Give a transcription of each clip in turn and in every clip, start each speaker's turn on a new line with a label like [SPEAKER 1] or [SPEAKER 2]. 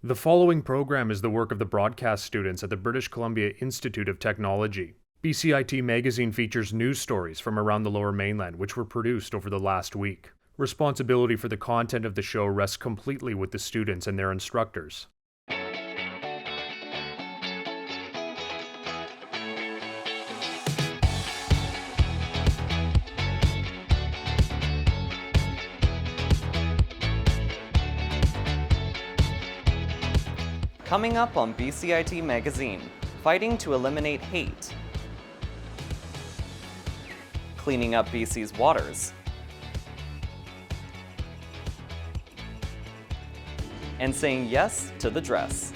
[SPEAKER 1] The following program is the work of the broadcast students at the British Columbia Institute of Technology. BCIT Magazine features news stories from around the Lower Mainland which were produced over the last week. Responsibility for the content of the show rests completely with the students and their instructors.
[SPEAKER 2] Coming up on BCIT Magazine, fighting to eliminate hate, cleaning up BC's waters, and saying yes to the dress.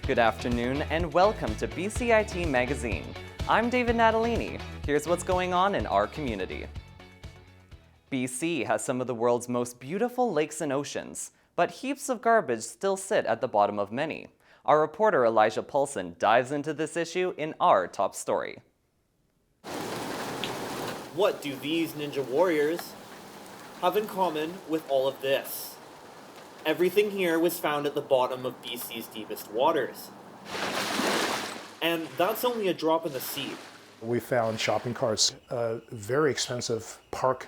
[SPEAKER 2] Good afternoon and welcome to BCIT Magazine. I'm David Natalini. Here's what's going on in our community. BC has some of the world's most beautiful lakes and oceans, but heaps of garbage still sit at the bottom of many. Our reporter Elijah Paulson dives into this issue in our top story.
[SPEAKER 3] What do these ninja warriors have in common with all of this? Everything here was found at the bottom of BC's deepest waters. And that's only a drop in the sea.
[SPEAKER 4] We found shopping carts, very expensive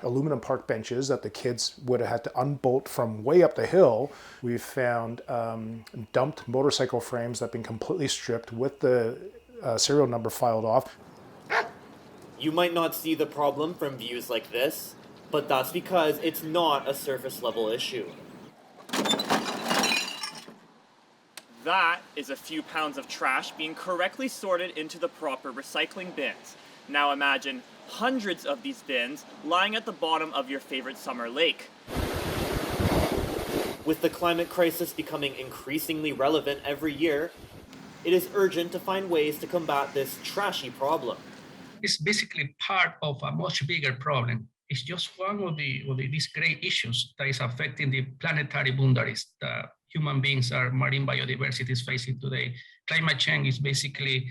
[SPEAKER 4] aluminum park benches that the kids would have had to unbolt from way up the hill. We found dumped motorcycle frames that have been completely stripped with the serial number filed off.
[SPEAKER 3] You might not see the problem from views like this, but that's because it's not a surface level issue.
[SPEAKER 5] That is a few pounds of trash being correctly sorted into the proper recycling bins. Now imagine hundreds of these bins lying at the bottom of your favorite summer lake.
[SPEAKER 3] With the climate crisis becoming increasingly relevant every year, it is urgent to find ways to combat this trashy problem.
[SPEAKER 6] It's basically part of a much bigger problem. It's just one of these great issues that is affecting the planetary boundaries that human beings or marine biodiversity is facing today. Climate change is basically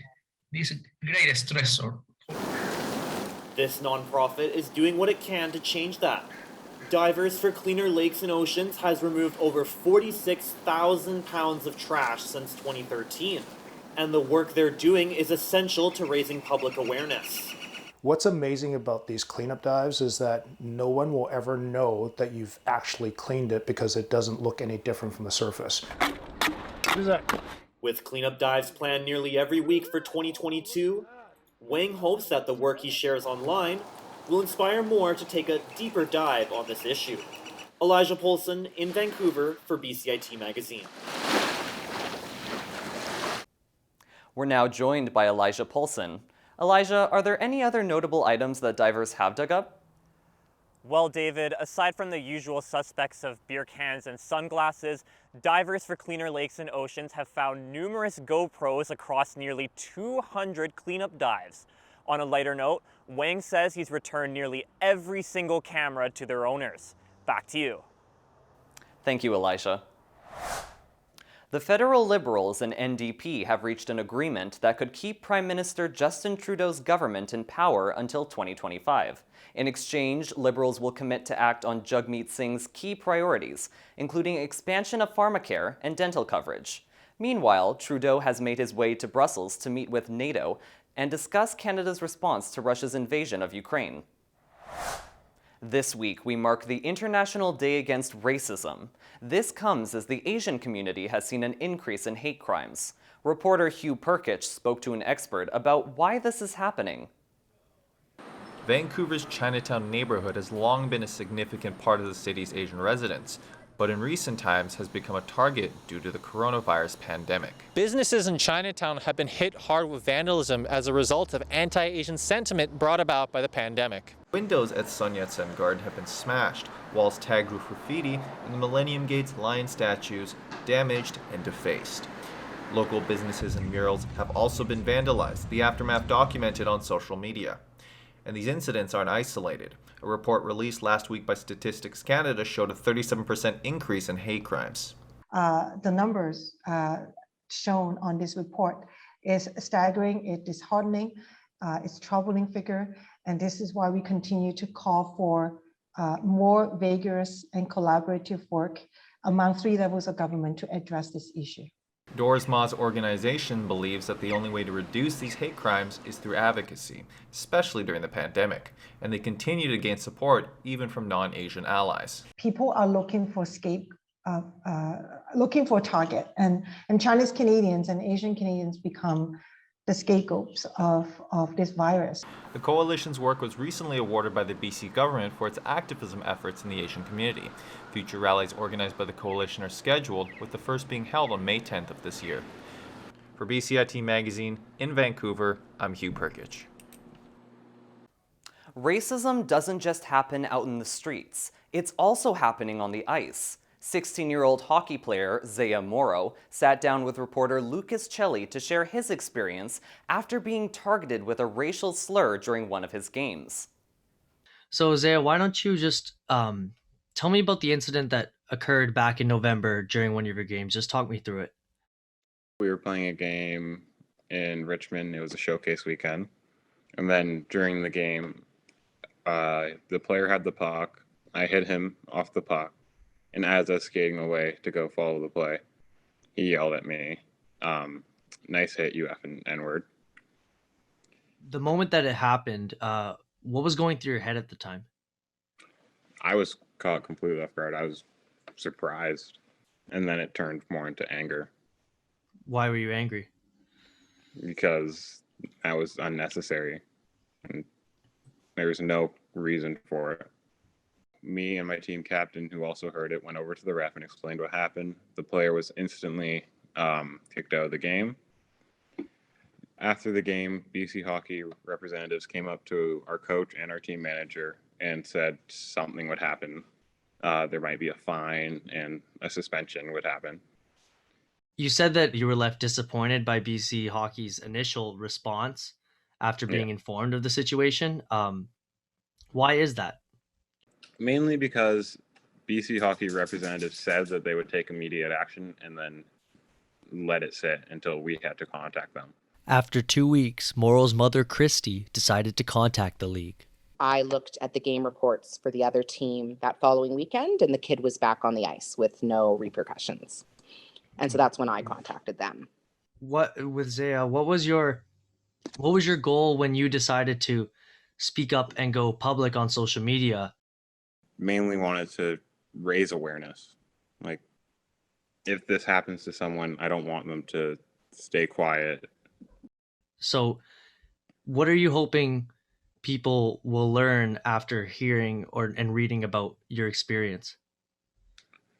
[SPEAKER 6] this great stressor.
[SPEAKER 3] This nonprofit is doing what it can to change that. Divers for Cleaner Lakes and Oceans has removed over 46,000 pounds of trash since 2013. And the work they're doing is essential to raising public awareness.
[SPEAKER 4] What's amazing about these cleanup dives is that no one will ever know that you've actually cleaned it because it doesn't look any different from the surface. What is that?
[SPEAKER 3] With cleanup dives planned nearly every week for 2022, Wang hopes that the work he shares online will inspire more to take a deeper dive on this issue. Elijah Paulson in Vancouver for BCIT Magazine.
[SPEAKER 2] We're now joined by Elijah Paulson. Elijah, are there any other notable items that divers have dug up?
[SPEAKER 5] Well, David, aside from the usual suspects of beer cans and sunglasses, divers for Cleaner Lakes and Oceans have found numerous GoPros across nearly 200 cleanup dives. On a lighter note, Wang says he's returned nearly every single camera to their owners. Back to you.
[SPEAKER 2] Thank you, Elijah. The federal Liberals and NDP have reached an agreement that could keep Prime Minister Justin Trudeau's government in power until 2025. In exchange, Liberals will commit to act on Jagmeet Singh's key priorities, including expansion of pharmacare and dental coverage. Meanwhile, Trudeau has made his way to Brussels to meet with NATO and discuss Canada's response to Russia's invasion of Ukraine. This week, we mark the International Day Against Racism. This comes as the Asian community has seen an increase in hate crimes. Reporter Hugh Perkich spoke to an expert about why this is happening.
[SPEAKER 7] Vancouver's Chinatown neighborhood has long been a significant part of the city's Asian residents, but in recent times has become a target due to the coronavirus pandemic.
[SPEAKER 8] Businesses in Chinatown have been hit hard with vandalism as a result of anti-Asian sentiment brought about by the pandemic.
[SPEAKER 7] Windows at Sun Yat-sen Garden have been smashed, walls tagged with graffiti, and the Millennium Gate's lion statues damaged and defaced. Local businesses and murals have also been vandalized, the aftermath documented on social media. And these incidents aren't isolated. A report released last week by Statistics Canada showed a 37% increase in hate crimes.
[SPEAKER 9] The numbers shown on this report is staggering, it is disheartening, It's a troubling figure, and this is why we continue to call for more vigorous and collaborative work among 3 levels of government to address this issue.
[SPEAKER 7] Doris Ma's organization believes that the only way to reduce these hate crimes is through advocacy, especially during the pandemic, and they continue to gain support even from non-Asian allies.
[SPEAKER 9] People are looking for looking for a target, and Chinese Canadians and Asian Canadians become the scapegoats of this virus.
[SPEAKER 7] The coalition's work was recently awarded by the BC government for its activism efforts in the Asian community. Future rallies organized by the coalition are scheduled, with the first being held on May 10th of this year. For BCIT Magazine, in Vancouver, I'm Hugh Perkich.
[SPEAKER 2] Racism doesn't just happen out in the streets, it's also happening on the ice. 16-year-old hockey player Zaya Morrow sat down with reporter Lucas Celli to share his experience after being targeted with a racial slur during one of his games.
[SPEAKER 10] So Zaya, why don't you just tell me about the incident that occurred back in November during one of your games? Just talk me through it.
[SPEAKER 11] We were playing a game in Richmond. It was a showcase weekend. And then during the game, the player had the puck. I hit him off the puck. And as I was skating away to go follow the play, he yelled at me, "Nice hit, you effing N-word."
[SPEAKER 10] The moment that it happened, what was going through your head at the time?
[SPEAKER 11] I was caught completely off guard. I was surprised. And then it turned more into anger.
[SPEAKER 10] Why were you angry?
[SPEAKER 11] Because that was unnecessary. And there was no reason for it. Me and my team captain, who also heard it, went over to the ref and explained what happened. The player was instantly kicked out of the game. After the game, BC Hockey representatives came up to our coach and our team manager and said something would happen. There might be a fine and a suspension would happen.
[SPEAKER 10] You said that you were left disappointed by BC Hockey's initial response after being informed of the situation. Why is that?
[SPEAKER 11] Mainly because BC Hockey representatives said that they would take immediate action and then let it sit until we had to contact them.
[SPEAKER 12] After 2 weeks, Morrow's mother, Christy, decided to contact the league.
[SPEAKER 13] I looked at the game reports for the other team that following weekend, and the kid was back on the ice with no repercussions. And so that's when I contacted them.
[SPEAKER 10] With Zaya, what was your goal when you decided to speak up and go public on social media?
[SPEAKER 11] Mainly wanted to raise awareness. Like, if this happens to someone, I don't want them to stay quiet.
[SPEAKER 10] So what are you hoping people will learn after hearing and reading about your experience?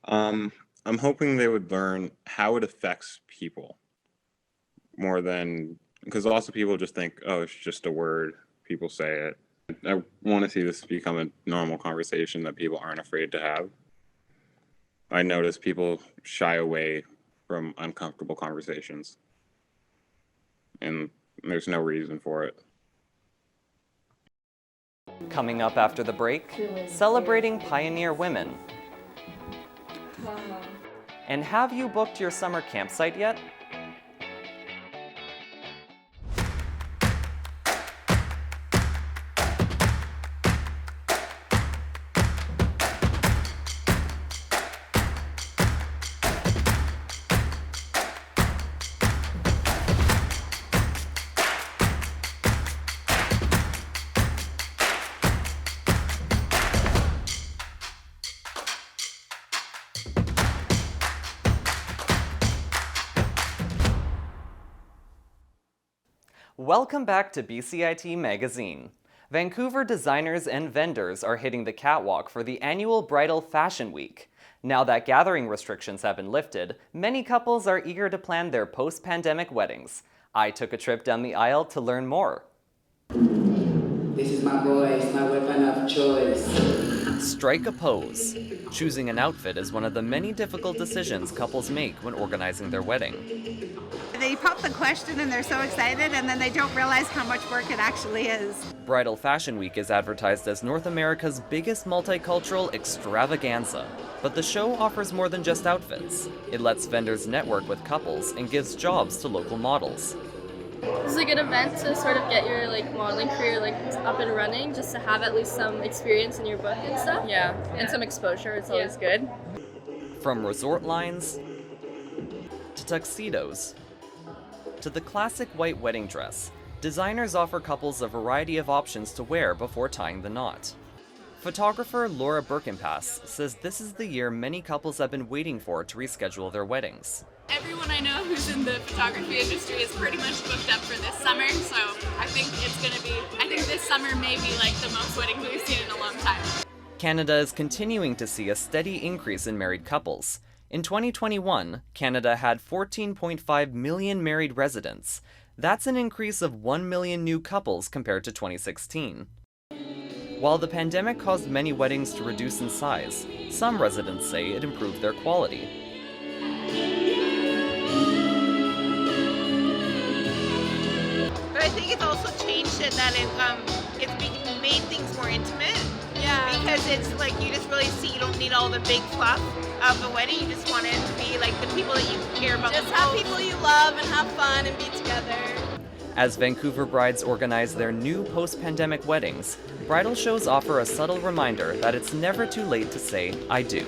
[SPEAKER 11] I'm hoping they would learn how it affects people more than, because lots of people just think, oh, it's just a word, people say it. I want to see this become a normal conversation that people aren't afraid to have. I notice people shy away from uncomfortable conversations, and there's no reason for it.
[SPEAKER 2] Coming up after the break, celebrating pioneer women. And have you booked your summer campsite yet? Welcome back to BCIT Magazine. Vancouver designers and vendors are hitting the catwalk for the annual Bridal Fashion Week. Now that gathering restrictions have been lifted, many couples are eager to plan their post-pandemic weddings. I took a trip down the aisle to learn more.
[SPEAKER 14] This is my voice, my weapon of choice.
[SPEAKER 2] Strike a pose. Choosing an outfit is one of the many difficult decisions couples make when organizing their wedding.
[SPEAKER 15] They pop the question and they're so excited, and then they don't realize how much work it actually is.
[SPEAKER 2] Bridal Fashion Week is advertised as North America's biggest multicultural extravaganza. But the show offers more than just outfits. It lets vendors network with couples and gives jobs to local models.
[SPEAKER 16] It's a good event to sort of get your like modeling career like up and running, just to have at least some experience in your book and stuff.
[SPEAKER 17] Yeah, and some exposure. It's always good.
[SPEAKER 2] From resort lines to tuxedos to the classic white wedding dress, designers offer couples a variety of options to wear before tying the knot. Photographer Laura Birkenpass says this is the year many couples have been waiting for to reschedule their weddings.
[SPEAKER 18] Everyone I know who's in the photography industry is pretty much booked up for this summer, so I think this summer may be like the most weddings we've seen in a long time.
[SPEAKER 2] Canada is continuing to see a steady increase in married couples. In 2021, Canada had 14.5 million married residents. That's an increase of 1 million new couples compared to 2016. While the pandemic caused many weddings to reduce in size, some residents say it improved their quality.
[SPEAKER 15] But I think it's also changed it that it's made things more intimate. Yeah. Because it's like you just really see, you don't need all the big fluff of the wedding. You just want it to be like the people that you care about. Just have people you love and have fun and be together.
[SPEAKER 2] As Vancouver brides organize their new post-pandemic weddings, bridal shows offer a subtle reminder that it's never too late to say, I do.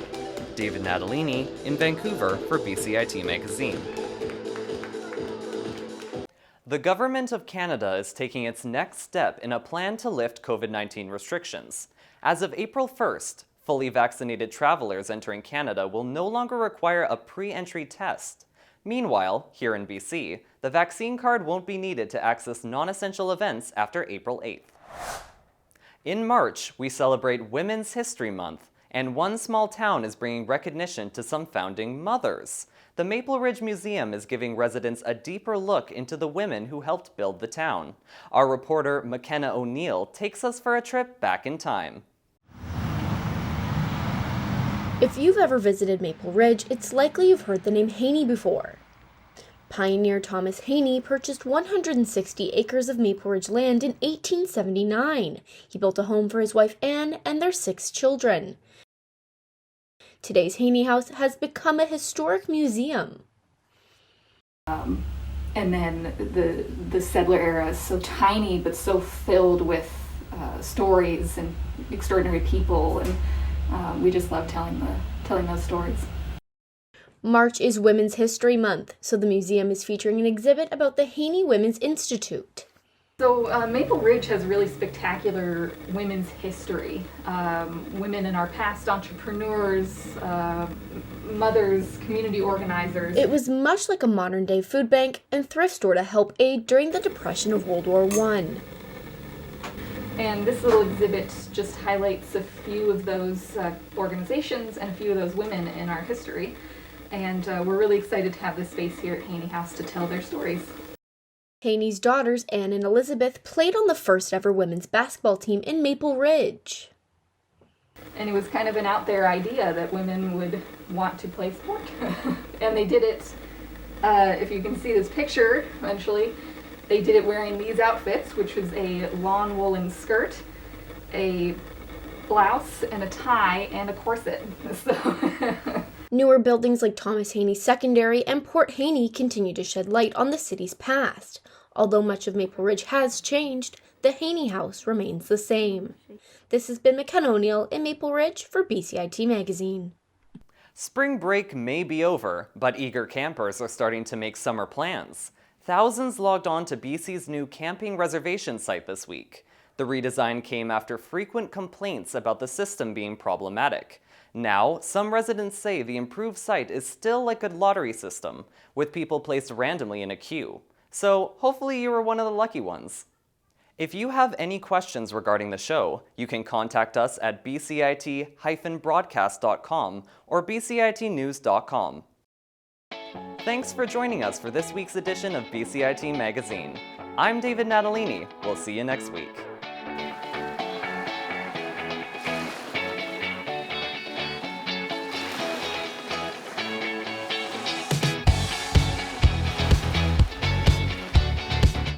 [SPEAKER 2] David Natalini in Vancouver for BCIT Magazine. The Government of Canada is taking its next step in a plan to lift COVID-19 restrictions. As of April 1st, fully vaccinated travelers entering Canada will no longer require a pre-entry test. Meanwhile, here in BC, the vaccine card won't be needed to access non-essential events after April 8th. In March, we celebrate Women's History Month, and one small town is bringing recognition to some founding mothers. The Maple Ridge Museum is giving residents a deeper look into the women who helped build the town. Our reporter, McKenna O'Neill, takes us for a trip back in time.
[SPEAKER 19] If you've ever visited Maple Ridge, it's likely you've heard the name Haney before. Pioneer Thomas Haney purchased 160 acres of Maple Ridge land in 1879. He built a home for his wife Anne and their 6 children. Today's Haney House has become a historic museum.
[SPEAKER 20] And then the settler era is so tiny but so filled with stories and extraordinary people, and we just love telling those stories.
[SPEAKER 19] March is Women's History Month, so the museum is featuring an exhibit about the Haney Women's Institute.
[SPEAKER 20] So Maple Ridge has really spectacular women's history. Women in our past, entrepreneurs, mothers, community organizers.
[SPEAKER 19] It was much like a modern-day food bank and thrift store to help aid during the Depression of World War I.
[SPEAKER 20] And this little exhibit just highlights a few of those organizations and a few of those women in our history. And we're really excited to have this space here at Haney House to tell their stories.
[SPEAKER 19] Haney's daughters, Anne and Elizabeth, played on the first ever women's basketball team in Maple Ridge.
[SPEAKER 20] And it was kind of an out there idea that women would want to play sport. And they did it, if you can see this picture eventually, they did it wearing these outfits, which was a long woolen skirt, a blouse, and a tie, and a corset. So
[SPEAKER 19] Newer buildings like Thomas Haney Secondary and Port Haney continue to shed light on the city's past. Although much of Maple Ridge has changed, the Haney House remains the same. This has been McKenna O'Neill in Maple Ridge for BCIT Magazine.
[SPEAKER 2] Spring break may be over, but eager campers are starting to make summer plans. Thousands logged on to BC's new camping reservation site this week. The redesign came after frequent complaints about the system being problematic. Now, some residents say the improved site is still like a lottery system, with people placed randomly in a queue. So hopefully you were one of the lucky ones. If you have any questions regarding the show, you can contact us at bcit-broadcast.com or bcitnews.com. Thanks for joining us for this week's edition of BCIT Magazine. I'm David Natalini. We'll see you next week.